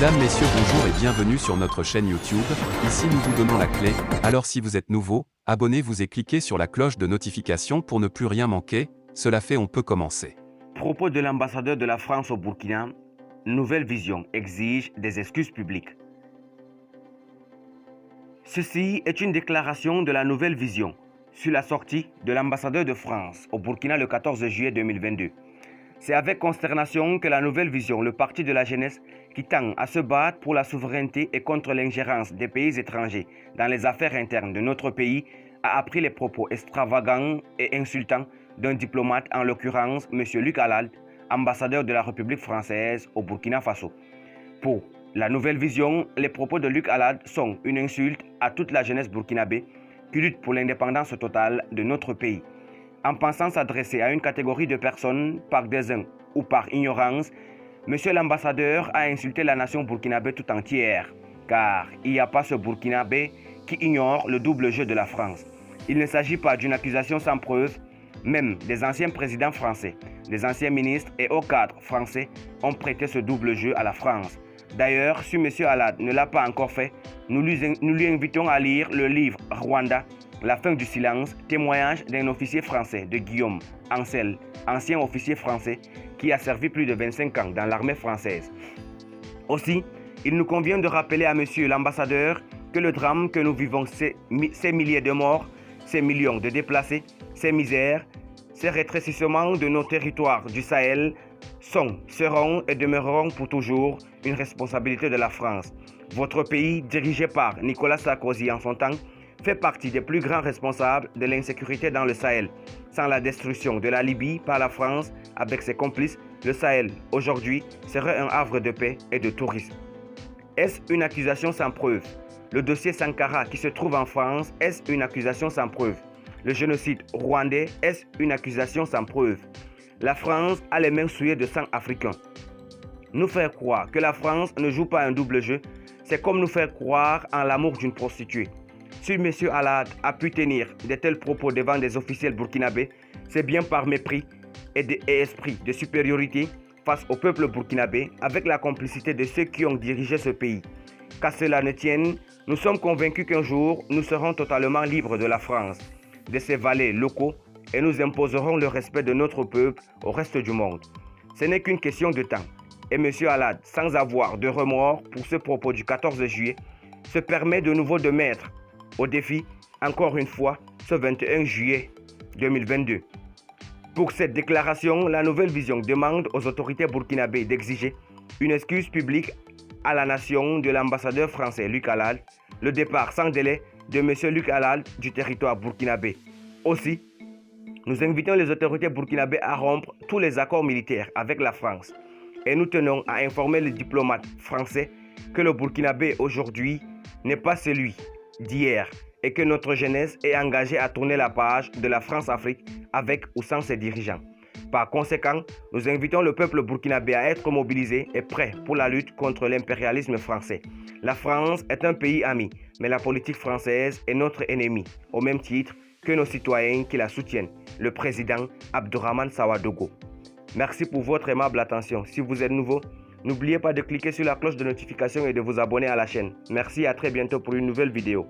Mesdames, Messieurs, bonjour et bienvenue sur notre chaîne YouTube. Ici nous vous donnons la clé, alors si vous êtes nouveau, abonnez-vous et cliquez sur la cloche de notification pour ne plus rien manquer. Cela fait, on peut commencer. Propos de l'ambassadeur de la France au Burkina, nouvelle vision exige des excuses publiques. Ceci est une déclaration de la nouvelle vision sur la sortie de l'ambassadeur de France au Burkina le 14 juillet 2022. C'est avec consternation que la nouvelle vision, le parti de la jeunesse qui tend à se battre pour la souveraineté et contre l'ingérence des pays étrangers dans les affaires internes de notre pays, a appris les propos extravagants et insultants d'un diplomate, en l'occurrence M. Luc Alald, ambassadeur de la République française au Burkina Faso. Pour la nouvelle vision, les propos de Luc Alald sont une insulte à toute la jeunesse burkinabé qui lutte pour l'indépendance totale de notre pays. En pensant s'adresser à une catégorie de personnes par dédain ou par ignorance, Monsieur l'ambassadeur a insulté la nation burkinabé tout entière, car il n'y a pas ce burkinabé qui ignore le double jeu de la France. Il ne s'agit pas d'une accusation sans preuve. Même des anciens présidents français, des anciens ministres et hauts cadres français ont prêté ce double jeu à la France. D'ailleurs, si M. Alald ne l'a pas encore fait, nous lui invitons à lire le livre Rwanda, La fin du silence, témoignage d'un officier français, de Guillaume Ancel, ancien officier français qui a servi plus de 25 ans dans l'armée française. Aussi, il nous convient de rappeler à M. l'ambassadeur que le drame que nous vivons, ces milliers de morts, ces millions de déplacés, ces misères, ces rétrécissements de nos territoires du Sahel sont, seront et demeureront pour toujours une responsabilité de la France. Votre pays, dirigé par Nicolas Sarkozy en son temps, fait partie des plus grands responsables de l'insécurité dans le Sahel. Sans la destruction de la Libye par la France avec ses complices, le Sahel, aujourd'hui, serait un havre de paix et de tourisme. Est-ce une accusation sans preuve? Le dossier Sankara qui se trouve en France, est-ce une accusation sans preuve? Le génocide rwandais, est-ce une accusation sans preuve? La France a les mains souillées de sang africain. Nous faire croire que la France ne joue pas un double jeu, c'est comme nous faire croire en l'amour d'une prostituée. Si M. Alald a pu tenir de tels propos devant des officiels burkinabés, c'est bien par mépris et esprit de supériorité face au peuple burkinabé, avec la complicité de ceux qui ont dirigé ce pays. Qu'à cela ne tienne, nous sommes convaincus qu'un jour, nous serons totalement libres de la France, de ses valets locaux, et nous imposerons le respect de notre peuple au reste du monde. Ce n'est qu'une question de temps. Et M. Alald, sans avoir de remords pour ce propos du 14 juillet, se permet de nouveau de mettre au défi, encore une fois, ce 21 juillet 2022. Pour cette déclaration, la nouvelle vision demande aux autorités burkinabées d'exiger une excuse publique à la nation de l'ambassadeur français Luc Alald, le départ sans délai de M. Luc Alald du territoire burkinabé. Aussi, nous invitons les autorités burkinabées à rompre tous les accords militaires avec la France. Et nous tenons à informer les diplomates français que le burkinabé aujourd'hui n'est pas celui d'hier et que notre jeunesse est engagée à tourner la page de la France-Afrique avec ou sans ses dirigeants. Par conséquent, nous invitons le peuple burkinabé à être mobilisé et prêt pour la lutte contre l'impérialisme français. La France est un pays ami, mais la politique française est notre ennemi, au même titre que nos citoyens qui la soutiennent, le président Abdourahmane Sawadogo. Merci pour votre aimable attention. Si vous êtes nouveau, n'oubliez pas de cliquer sur la cloche de notification et de vous abonner à la chaîne. Merci et à très bientôt pour une nouvelle vidéo.